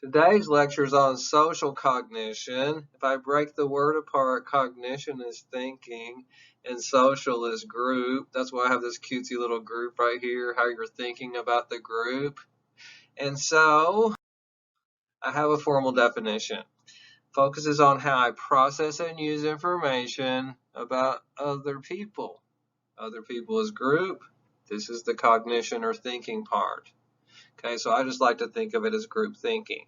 Today's lecture is on social cognition. If I break the word apart, cognition is thinking and social is group. That's why I have this cutesy little group right here, how you're thinking about the group. And so I have a formal definition. Focuses on how I process and use information about other people. Other people is group. This is the cognition or thinking part. Okay, so I just like to think of it as group thinking.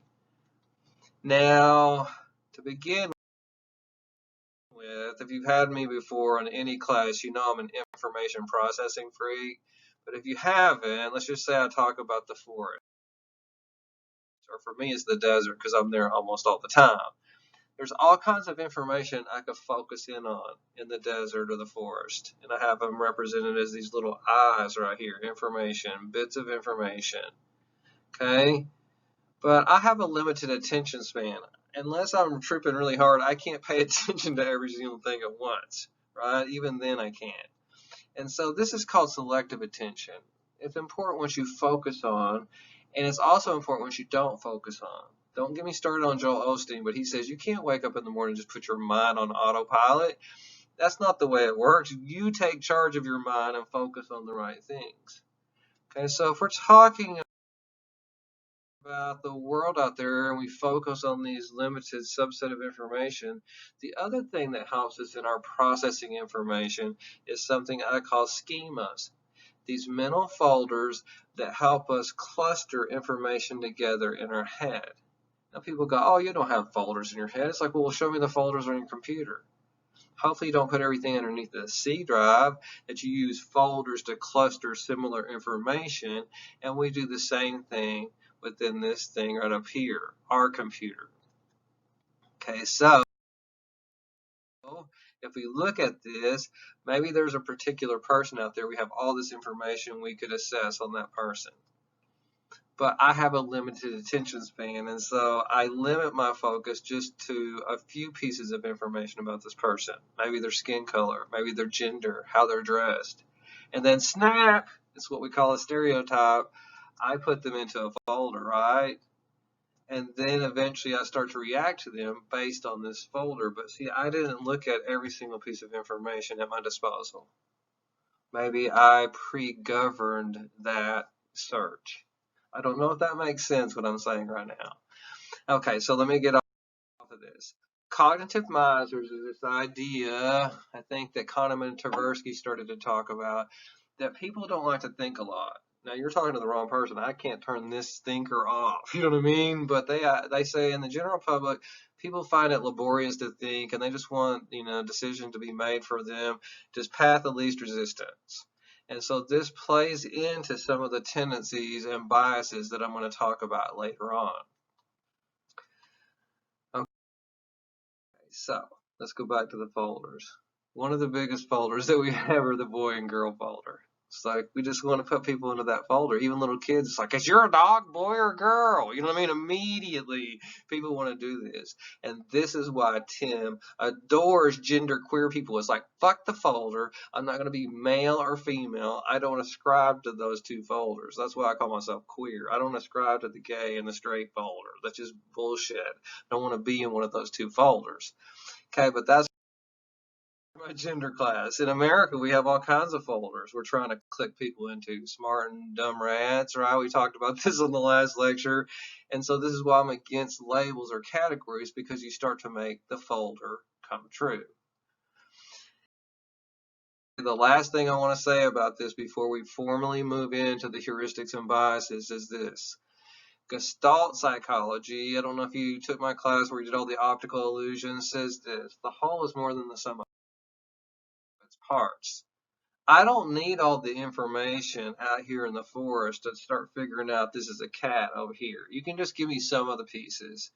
Now, to begin with, if you've had me before in any class, you know I'm an information processing freak. But if you haven't, let's just say I talk about the forest. Or for me, it's the desert because I'm there almost all the time. There's all kinds of information I could focus in on in the desert or the forest. And I have them represented as these little eyes right here, information, bits of information. Okay? But I have a limited attention span. Unless I'm tripping really hard, I can't pay attention to every single thing at once, right? Even then I can't. And so this is called selective attention. It's important what you focus on, and it's also important what you don't focus on. Don't get me started on Joel Osteen, but he says you can't wake up in the morning and just put your mind on autopilot. That's not the way it works. You take charge of your mind and focus on the right things. Okay, so if we're talking about the world out there and we focus on these limited subset of information, the other thing that helps us in our processing information is something I call schemas. These mental folders that help us cluster information together in our head. Now people go, oh, you don't have folders in your head. It's like, well, show me the folders on your computer. Hopefully you don't put everything underneath the C drive, that you use folders to cluster similar information, and we do the same thing within this thing right up here, our computer. Okay, so if we look at this, maybe there's a particular person out there. We have all this information we could assess on that person. But I have a limited attention span, and so I limit my focus just to a few pieces of information about this person. Maybe their skin color, maybe their gender, how they're dressed. And then snap, it's what we call a stereotype. I put them into a folder, right? And then eventually I start to react to them based on this folder. But see, I didn't look at every single piece of information at my disposal. Maybe I pre-governed that search. I don't know if that makes sense what I'm saying right now. Okay, so let me get off of this. Cognitive misers is this idea, I think, that Kahneman and Tversky started to talk about, that people don't like to think a lot. Now, you're talking to the wrong person. I can't turn this thinker off. You know what I mean? But they say in the general public, people find it laborious to think, and they just want, decision to be made for them, just path of least resistance. And so this plays into some of the tendencies and biases that I'm going to talk about later on. Okay, so let's go back to the folders. One of the biggest folders that we have are the boy and girl folder. It's like we just want to put people into that folder. Even little kids, it's like, is your dog boy or girl? You know what I mean? Immediately, people want to do this. And this is why Tim adores genderqueer people. It's like, fuck the folder. I'm not going to be male or female. I don't ascribe to those two folders. That's why I call myself queer. I don't ascribe to the gay and the straight folder. That's just bullshit. I don't want to be in one of those two folders. Okay, but that's my gender class. In America, we have all kinds of folders we're trying to click people into. Smart and dumb rats, right? We talked about this in the last lecture. And so this is why I'm against labels or categories, because you start to make the folder come true. The last thing I want to say about this before we formally move into the heuristics and biases is this. Gestalt psychology, I don't know if you took my class where you did all the optical illusions, says this. The whole is more than the sum of its parts. I don't need all the information out here in the forest to start figuring out this is a cat over here. You can just give me some of the pieces,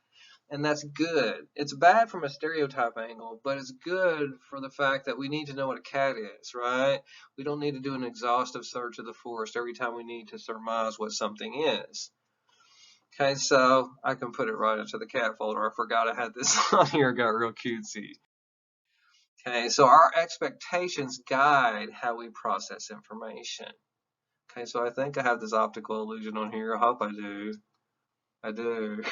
and that's good. It's bad from a stereotype angle, but it's good for the fact that we need to know what a cat is, right? We don't need to do an exhaustive search of the forest every time we need to surmise what something is. Okay, so I can put it right into the cat folder. I forgot I had this on here, got real cutesy. Okay, so our expectations guide how we process information. Okay, so I think I have this optical illusion on here. I hope I do. I do.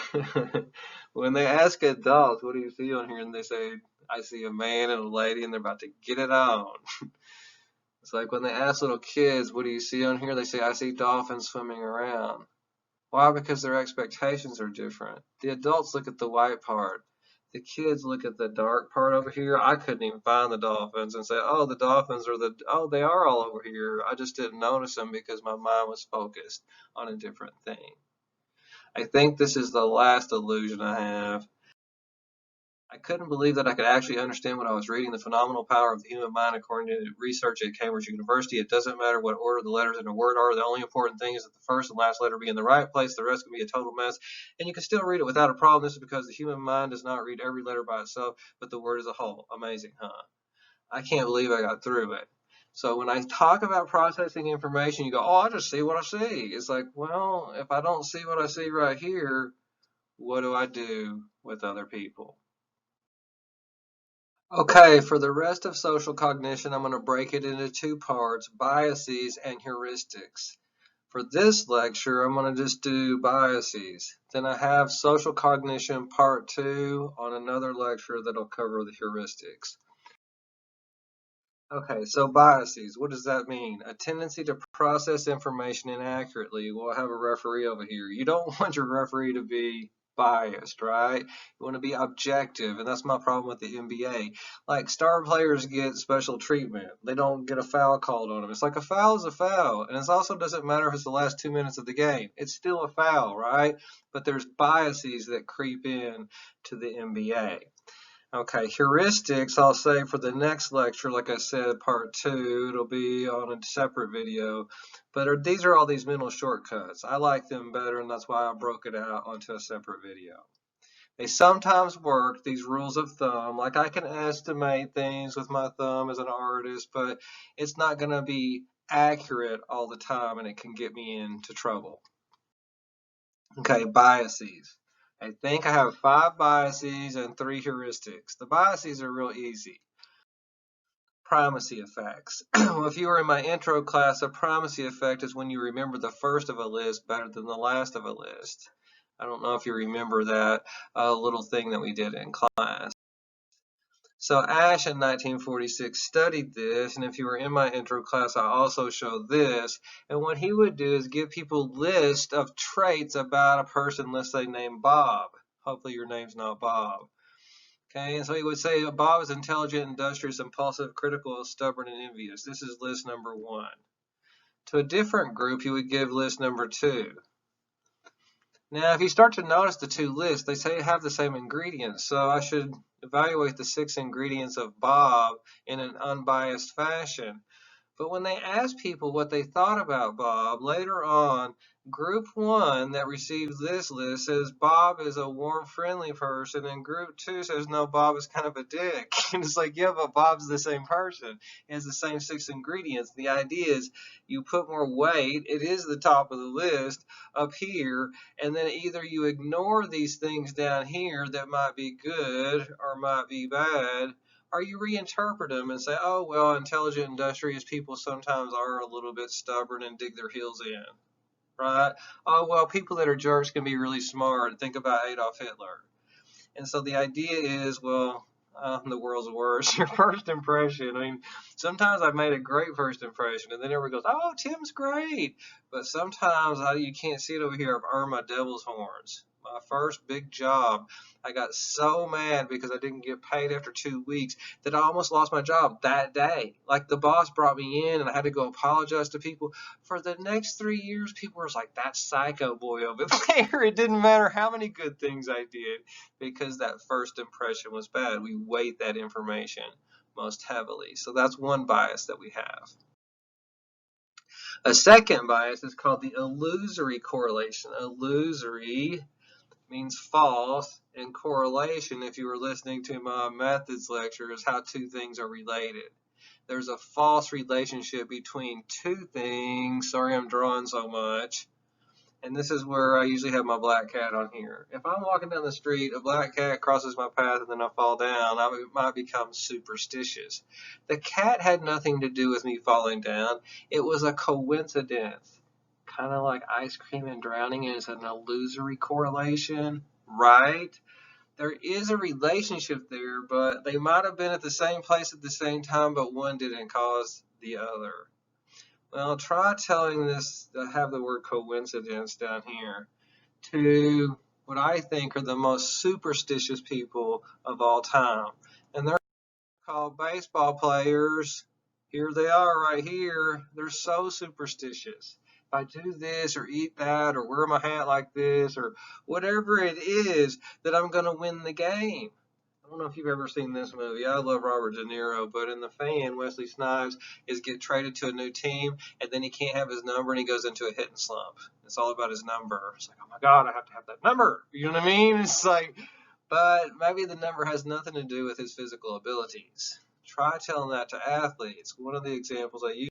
When they ask adults, what do you see on here? And they say, I see a man and a lady and they're about to get it on. It's like when they ask little kids, what do you see on here? They say, I see dolphins swimming around. Why? Because their expectations are different. The adults look at the white part. The kids look at the dark part over here. I couldn't even find the dolphins and say, oh, the dolphins are they are all over here. I just didn't notice them because my mind was focused on a different thing. I think this is the last illusion I have. I couldn't believe that I could actually understand what I was reading. The phenomenal power of the human mind, according to research at Cambridge University. It doesn't matter what order the letters in a word are. The only important thing is that the first and last letter be in the right place. The rest can be a total mess. And you can still read it without a problem. This is because the human mind does not read every letter by itself, but the word as a whole. Amazing, huh? I can't believe I got through it. So when I talk about processing information, you go, oh, I just see what I see. It's like, well, if I don't see what I see right here, what do I do with other people? Okay, for the rest of social cognition, I'm going to break it into two parts, biases and heuristics. For this lecture, I'm going to just do biases. Then I have social cognition part 2 on another lecture that'll cover the heuristics. Okay, so biases, what does that mean? A tendency to process information inaccurately. We'll have a referee over here. You don't want your referee to be biased, right? You want to be objective, and that's my problem with the NBA. Like, star players get special treatment. They don't get a foul called on them. It's like a foul is a foul, and it also doesn't matter if it's the last 2 minutes of the game. It's still a foul, right? But there's biases that creep in to the NBA. Okay, heuristics, I'll say for the next lecture, like I said, part 2, it'll be on a separate video. But these are all these mental shortcuts. I like them better, and that's why I broke it out onto a separate video. They sometimes work, these rules of thumb. Like I can estimate things with my thumb as an artist, but it's not going to be accurate all the time, and it can get me into trouble. Okay, biases. I think I have 5 biases and 3 heuristics. The biases are real easy. Primacy effects. Well, if you were in my intro class, a primacy effect is when you remember the first of a list better than the last of a list. I don't know if you remember that little thing that we did in class. So Ash in 1946 studied this, and if you were in my intro class, I also showed this. And what he would do is give people lists of traits about a person, let's say named Bob. Hopefully your name's not Bob. Okay, and so he would say Bob is intelligent, industrious, impulsive, critical, stubborn, and envious. This is list number 1. To a different group, he would give list number 2. Now, if you start to notice the 2 lists, they say have the same ingredients, so I should evaluate the 6 ingredients of Bob in an unbiased fashion. But when they asked people what they thought about Bob, later on, group 1 that receives this list says Bob is a warm, friendly person, and group 2 says no, Bob is kind of a dick. And it's like, yeah, but Bob's the same person. He has the same 6 ingredients. The idea is you put more weight, it is the top of the list up here, and then either you ignore these things down here that might be good or might be bad, or you reinterpret them and say, oh, well, intelligent, industrious people sometimes are a little bit stubborn and dig their heels in, right? Oh, well, people that are jerks can be really smart. Think about Adolf Hitler. And so the idea is, well, the world's worst. Your first impression. I mean, sometimes I've made a great first impression, and then everyone goes, oh, Tim's great. But sometimes you can't see it over here. I've earned my devil's horns. My first big job, I got so mad because I didn't get paid after 2 weeks that I almost lost my job that day. Like the boss brought me in and I had to go apologize to people. For the next 3 years, people were like, that psycho boy over there. It didn't matter how many good things I did because that first impression was bad. We weight that information most heavily. So that's one bias that we have. A second bias is called the illusory correlation. Illusory means false, and correlation, if you were listening to my methods lecture, is how 2 things are related. There's a false relationship between 2 things. Sorry I'm drawing so much. And this is where I usually have my black cat on here. If I'm walking down the street, a black cat crosses my path and then I fall down, I might become superstitious. The cat had nothing to do with me falling down. It was a coincidence. kind of like ice cream and drowning is an illusory correlation, right? There is a relationship there, but they might have been at the same place at the same time, but one didn't cause the other. Well, try telling this, have the word coincidence down here, to what I think are the most superstitious people of all time. And they're called baseball players. Here they are right here. They're so superstitious. If I do this or eat that or wear my hat like this or whatever it is, that I'm going to win the game. I don't know if you've ever seen this movie. I love Robert De Niro, but in The Fan, Wesley Snipes is get traded to a new team, and then he can't have his number, and he goes into a hitting slump. It's all about his number. It's like, oh my God, I have to have that number. You know what I mean? It's like, but maybe the number has nothing to do with his physical abilities. Try telling that to athletes. One of the examples I usually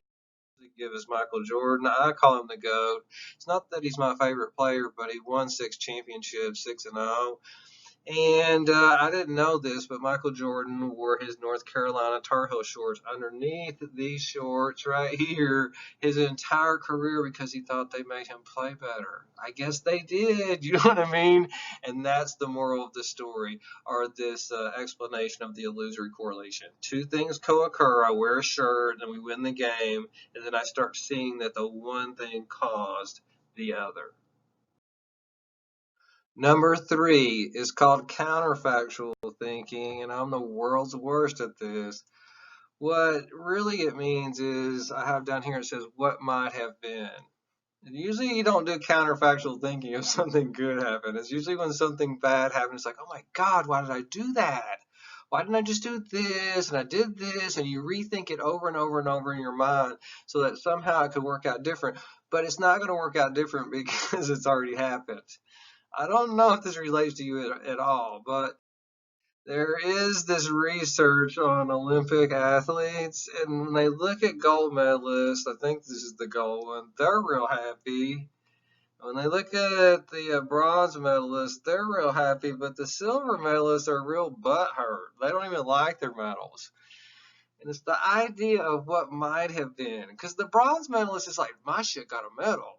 give is Michael Jordan. I call him the GOAT. It's not that he's my favorite player, but he won 6 championships, 6-0. And I didn't know this, but Michael Jordan wore his North Carolina Tar Heel shorts underneath these shorts right here his entire career because he thought they made him play better. I guess they did, you know what I mean? And that's the moral of the story, or this explanation of the illusory correlation. Two things co-occur. I wear a shirt, and we win the game, and then I start seeing that the one thing caused the other. Number 3 is called counterfactual thinking, and I'm the world's worst at this. What really it means is, I have down here, it says, what might have been. And usually you don't do counterfactual thinking if something good happened. It's usually when something bad happens, it's like, oh my God, why did I do that? Why didn't I just do this, and I did this, and you rethink it over and over and over in your mind so that somehow it could work out different. But it's not going to work out different because it's already happened. I don't know if this relates to you at all, but there is this research on Olympic athletes, and when they look at gold medalists, I think this is the gold one, they're real happy. When they look at the bronze medalists, they're real happy, but the silver medalists are real butthurt. They don't even like their medals. And it's the idea of what might have been. Because the bronze medalist is like, my shit got a medal.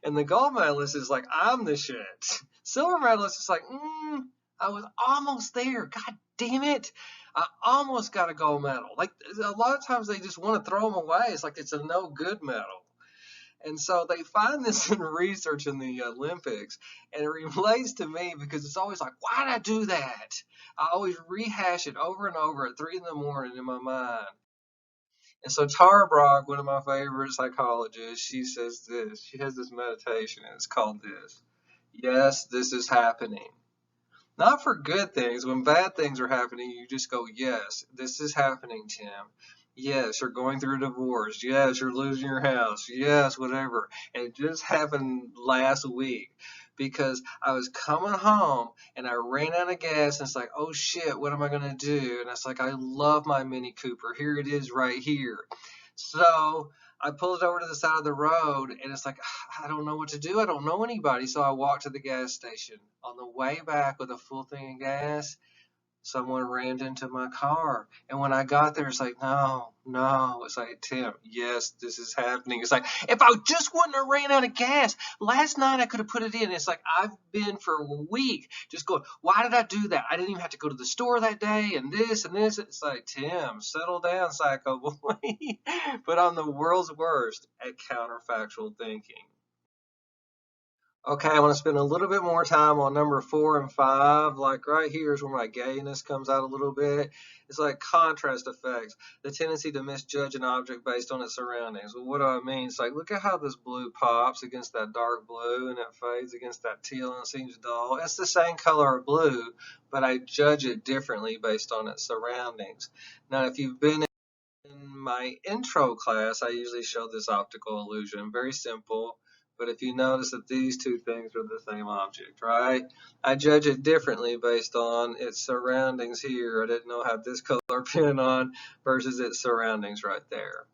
And the gold medalist is like, I'm the shit. Silver medalist is like, I was almost there. God damn it. I almost got a gold medal. Like, a lot of times they just want to throw them away. It's like it's a no good medal. And so they find this in research in the Olympics, and it relates to me because it's always like, why did I do that? I always rehash it over and over at 3 in the morning in my mind. And so Tara Brach, one of my favorite psychologists, she says this. She has this meditation, and it's called this. Yes, this is happening. Not for good things. When bad things are happening, you just go, yes, this is happening, Tim. Yes, you're going through a divorce. Yes, you're losing your house. Yes, whatever. And it just happened last week because I was coming home and I ran out of gas, and it's like, oh shit, what am I going to do? And it's like, I love my Mini Cooper. Here it is right here. So I pulled it over to the side of the road, and it's like, I don't know what to do. I don't know anybody. So I walked to the gas station. On the way back with a full thing of gas, someone rammed into my car. And when I got there, it's like, no. It's like, Tim, yes, this is happening. It's like, if I just wouldn't have ran out of gas, last night I could have put it in. It's like, I've been for a week just going, why did I do that? I didn't even have to go to the store that day and this and this. It's like, Tim, settle down, psycho boy. But I'm the world's worst at counterfactual thinking. Okay, I want to spend a little bit more time on number 4 and 5. Like right here is where my gayness comes out a little bit. It's like contrast effects, the tendency to misjudge an object based on its surroundings. Well, what do I mean? It's like, look at how this blue pops against that dark blue, and it fades against that teal and it seems dull. It's the same color of blue, but I judge it differently based on its surroundings. Now, if you've been in my intro class, I usually show this optical illusion. Very simple. But if you notice that these two things are the same object, right? I judge it differently based on its surroundings here. I didn't know how this color pin on versus its surroundings right there.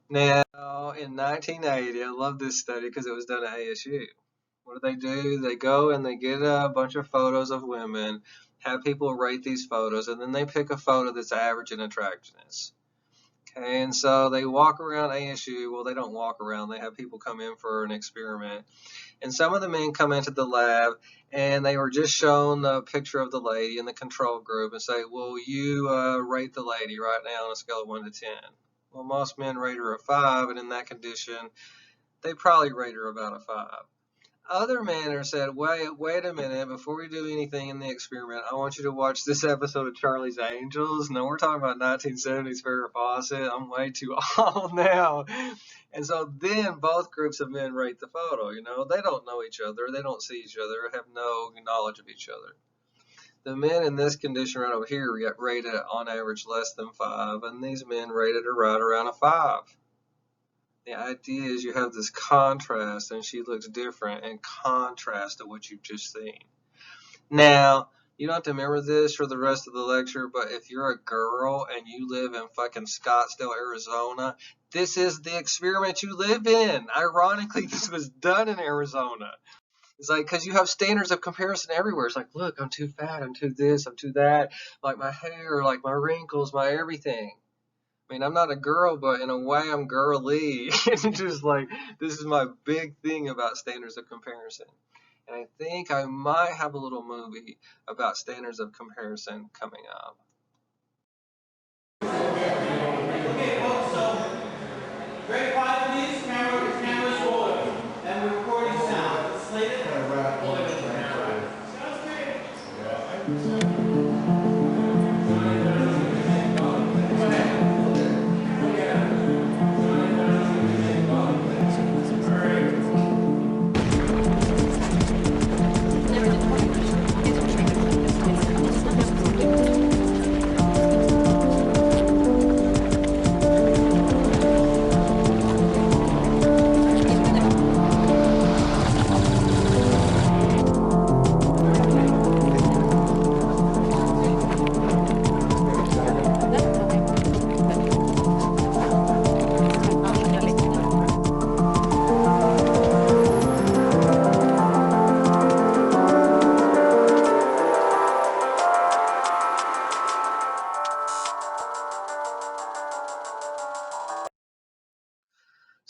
Now, in 1980, I love this study because it was done at ASU. What do? They go and they get a bunch of photos of women, have people rate these photos, and then they pick a photo that's average in attractiveness. And so they walk around ASU. Well, they don't walk around. They have people come in for an experiment. And some of the men come into the lab and they were just shown the picture of the lady in the control group and say, well, you rate the lady right now on a scale of 1 to 10. Well, most men rate her a 5, and in that condition, they probably rate her about a 5. Other men are said, wait a minute, before we do anything in the experiment, I want you to watch this episode of Charlie's Angels. No, we're talking about 1970s Farrah Fawcett. I'm way too old now. And so then both groups of men rate the photo. They don't know each other. They don't see each other, have no knowledge of each other. The men in this condition right over here rated on average less than 5, and these men rated her right around a 5. The idea is you have this contrast, and she looks different in contrast to what you've just seen. Now, you don't have to remember this for the rest of the lecture, but if you're a girl and you live in fucking Scottsdale, Arizona, this is the experiment you live in. Ironically, this was done in Arizona. It's like, because you have standards of comparison everywhere. It's like, look, I'm too fat, I'm too this, I'm too that, like my hair, like my wrinkles, my everything. I mean, I'm not a girl, but in a way I'm girly. And just like, this is my big thing about standards of comparison. And I think I might have a little movie about standards of comparison coming up. Okay, folks, so very quiet, please. Cameras rolling. And we're recording sound. It's slated. Sounds great.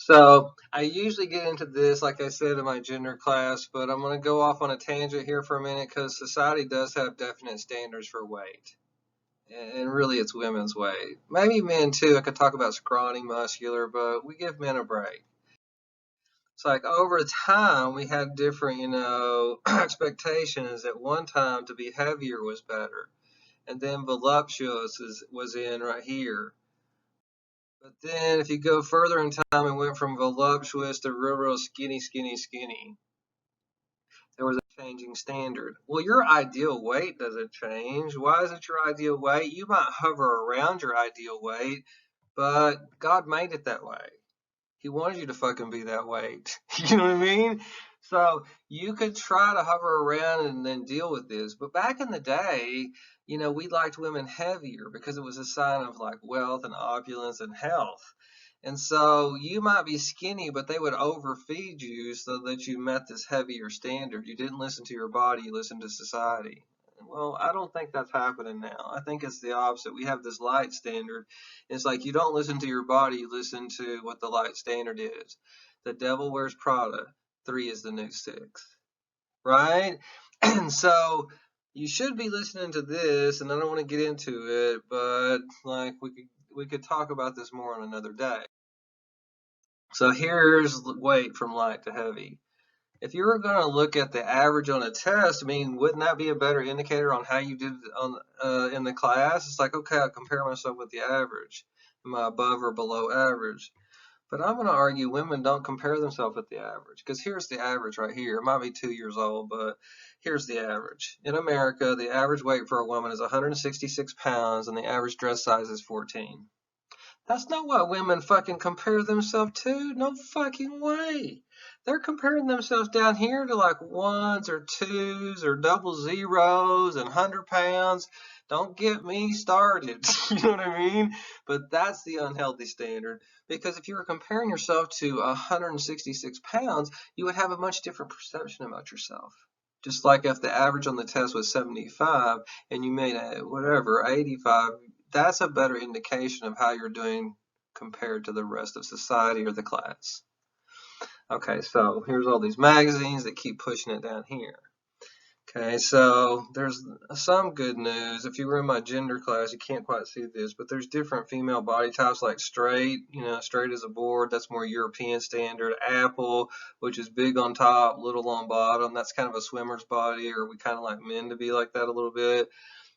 So I usually get into this, like I said, in my gender class, but I'm going to go off on a tangent here for a minute because society does have definite standards for weight. And really it's women's weight. Maybe men too. I could talk about scrawny, muscular, but we give men a break. It's like over time we had different, expectations. At one time to be heavier was better. And then voluptuous was in right here. But then if you go further in time, it went from voluptuous to real skinny, skinny, skinny. There was a changing standard. Well, your ideal weight doesn't change. Why is it your ideal weight? You might hover around your ideal weight, but God made it that way. He wanted you to fucking be that weight. You know what I mean? So you could try to hover around and then deal with this. But back in the day, we liked women heavier because it was a sign of like wealth and opulence and health. And so you might be skinny, but they would overfeed you so that you met this heavier standard. You didn't listen to your body, you listened to society. Well, I don't think that's happening now. I think it's the opposite. We have this light standard. It's like you don't listen to your body, you listen to what the light standard is. The devil wears Prada. 3 is the new 6. Right? And so you should be listening to this, and I don't want to get into it, but like we could talk about this more on another day. So here's weight from light to heavy. If you were going to look at the average on a test, wouldn't that be a better indicator on how you did in the class? It's like, okay, I'll compare myself with the average. Am I above or below average? But I'm going to argue women don't compare themselves with the average, because here's the average right here. It might be 2 years old, but here's the average. In America, the average weight for a woman is 166 pounds, and the average dress size is 14. That's not what women fucking compare themselves to. No fucking way. They're comparing themselves down here to like 1s or 2s or double zeros and 100 pounds. Don't get me started. You know what I mean? But that's the unhealthy standard, because if you were comparing yourself to 166 pounds, you would have a much different perception about yourself. Just like if the average on the test was 75 and you made a 85, that's a better indication of how you're doing compared to the rest of society or the class. Okay, so here's all these magazines that keep pushing it down here. Okay, so there's some good news. If you were in my gender class, you can't quite see this, but there's different female body types like straight, straight as a board. That's more European standard. Apple, which is big on top, little on bottom. That's kind of a swimmer's body, or we kind of like men to be like that a little bit.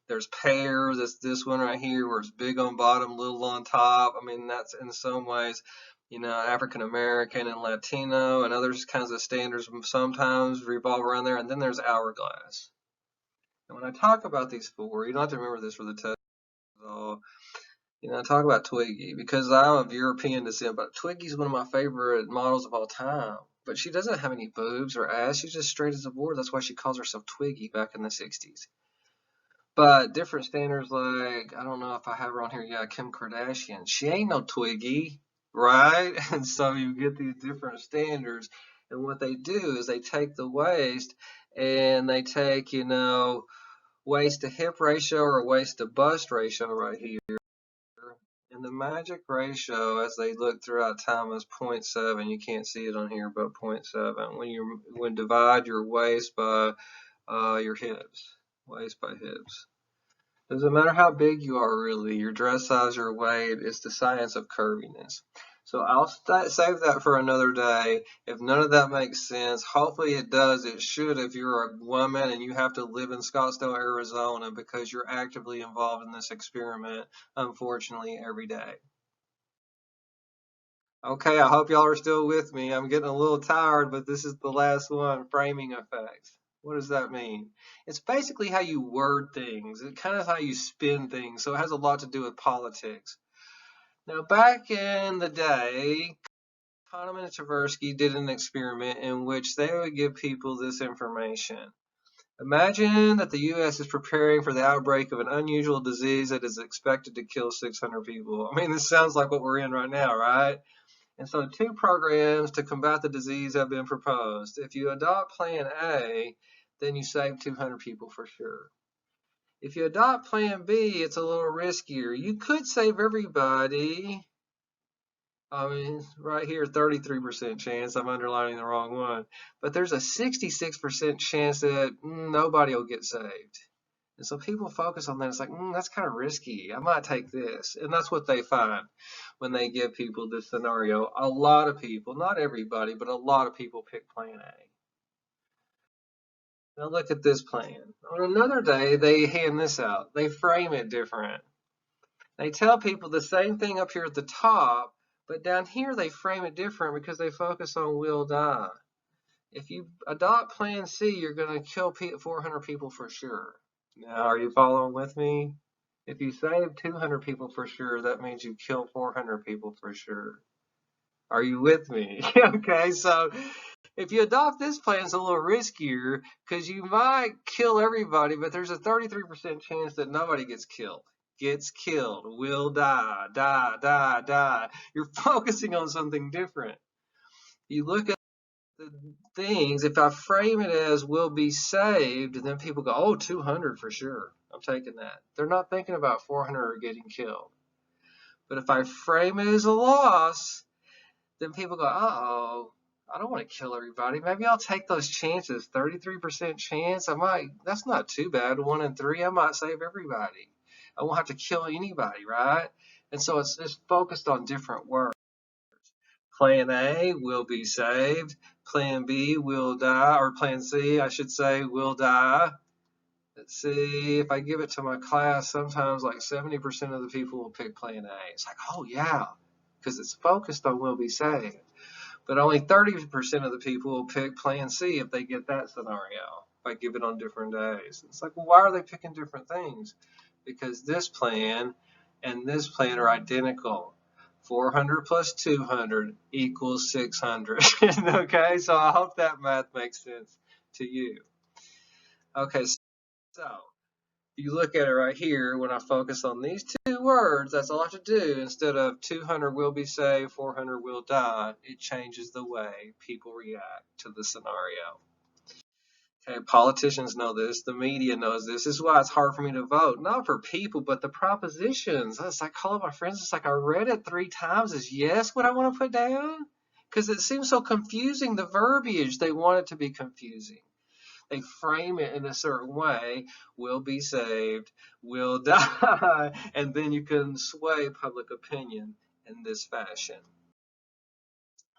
There's pear, that's this one right here, where it's big on bottom, little on top. I mean, that's in some ways, African American and Latino and other kinds of standards sometimes revolve around there. And then there's hourglass. And when I talk about these four, you don't have to remember this for the test. I talk about Twiggy because I'm of European descent, but Twiggy's one of my favorite models of all time. But she doesn't have any boobs or ass. She's just straight as a board. That's why she calls herself Twiggy back in the 60s. But different standards, like, I don't know if I have her on here. Yeah, Kim Kardashian. She ain't no Twiggy, right? And so you get these different standards. And what they do is they take the waist and they take, waist to hip ratio or waist to bust ratio right here. And the magic ratio, as they look throughout time, is 0.7. You can't see it on here, but 0.7. When divide your waist by your hips, waist by hips. Doesn't matter how big you are, really. Your dress size or weight is the science of curviness. So I'll save that for another day. If none of that makes sense, hopefully it does. It should if you're a woman and you have to live in Scottsdale, Arizona, because you're actively involved in this experiment, unfortunately, every day. Okay, I hope y'all are still with me. I'm getting a little tired, but this is the last one, framing effects. What does that mean? It's basically how you word things. It's kind of how you spin things, so it has a lot to do with politics. Now, back in the day, Kahneman and Tversky did an experiment in which they would give people this information. Imagine that the U.S. is preparing for the outbreak of an unusual disease that is expected to kill 600 people. I mean, this sounds like what we're in right now, right? And so 2 programs to combat the disease have been proposed. If you adopt plan A, then you save 200 people for sure. If you adopt plan B, it's a little riskier. You could save everybody. I mean, right here, 33% chance. I'm underlining the wrong one. But there's a 66% chance that nobody will get saved. And so people focus on that. It's like, that's kind of risky. I might take this. And that's what they find when they give people this scenario. A lot of people, not everybody, but a lot of people pick plan A. Now look at this plan. On another day, they hand this out. They frame it different. They tell people the same thing up here at the top, but down here they frame it different because they focus on will die. If you adopt plan C, you're going to kill 400 people for sure. Now, are you following with me? If you save 200 people for sure, that means you kill 400 people for sure. Are you with me? Okay, so if you adopt this plan, it's a little riskier because you might kill everybody, but there's a 33% chance that nobody gets killed. Will die, die. You're focusing on something different. You look at the things, if I frame it as will be saved, and then people go, oh, 200 for sure. I'm taking that. They're not thinking about 400 getting killed. But if I frame it as a loss, then people go, uh-oh, I don't want to kill everybody. Maybe I'll take those chances. 33% chance, that's not too bad. 1 in 3, I might save everybody. I won't have to kill anybody, right? And so it's focused on different words. Plan A will be saved. Plan B will die, or Plan C, I should say, will die. Let's see, if I give it to my class, sometimes like 70% of the people will pick Plan A. It's like, oh yeah, because it's focused on will be saved. But only 30% of the people will pick Plan C if they get that scenario, if I give it on different days. It's like, well, why are they picking different things? Because this plan and this plan are identical. 400 plus 200 equals 600. Okay, so I hope that math makes sense to you. Okay, so if you look at it right here, when I focus on these 2 words, that's all I have to do. Instead of 200 will be saved, 400 will die, it changes the way people react to the scenario. Okay, politicians know this. The media knows this. This is why it's hard for me to vote. Not for people, but the propositions. It's like, call up my friends. It's like, I read it 3 times. Is yes what I want to put down? Because it seems so confusing, the verbiage. They want it to be confusing. They frame it in a certain way. Will be saved, will die. And then you can sway public opinion in this fashion.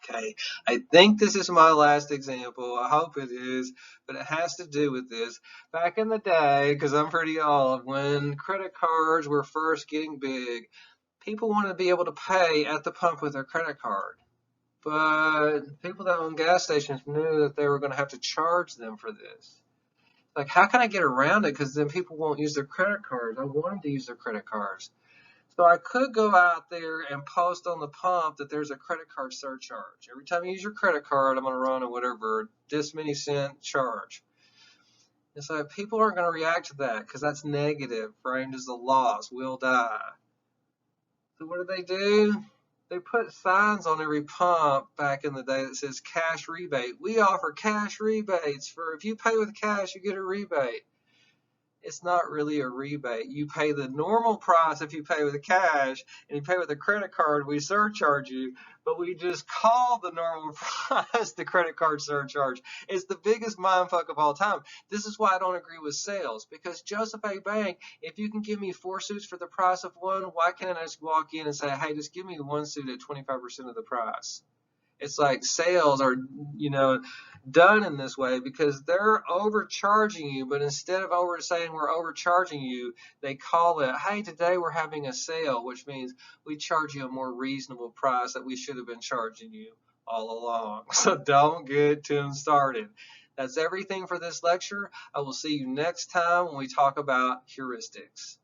Okay, I think this is my last example. I hope it is, but it has to do with this. Back in the day, because I'm pretty old, when credit cards were first getting big, people wanted to be able to pay at the pump with their credit card. But people that own gas stations knew that they were going to have to charge them for this. Like, how can I get around it? Because then people won't use their credit cards. I want them to use their credit cards. So I could go out there and post on the pump that there's a credit card surcharge. Every time you use your credit card, I'm going to run a whatever, this many cent charge. And so people aren't going to react to that because that's negative, framed as a loss, will die. So what do? They put signs on every pump back in the day that says cash rebate. We offer cash rebates for if you pay with cash, you get a rebate. It's not really a rebate. You pay the normal price if you pay with cash, and you pay with a credit card, we surcharge you, but we just call the normal price the credit card surcharge. It's the biggest mindfuck of all time. This is why I don't agree with sales, because Joseph A. Bank, if you can give me 4 suits for the price of one, why can't I just walk in and say, hey, just give me 1 suit at 25% of the price? It's like sales are, done in this way because they're overcharging you, but instead of saying we're overcharging you, they call it, hey, today we're having a sale, which means we charge you a more reasonable price that we should have been charging you all along. So don't get too started. That's everything for this lecture. I will see you next time when we talk about heuristics.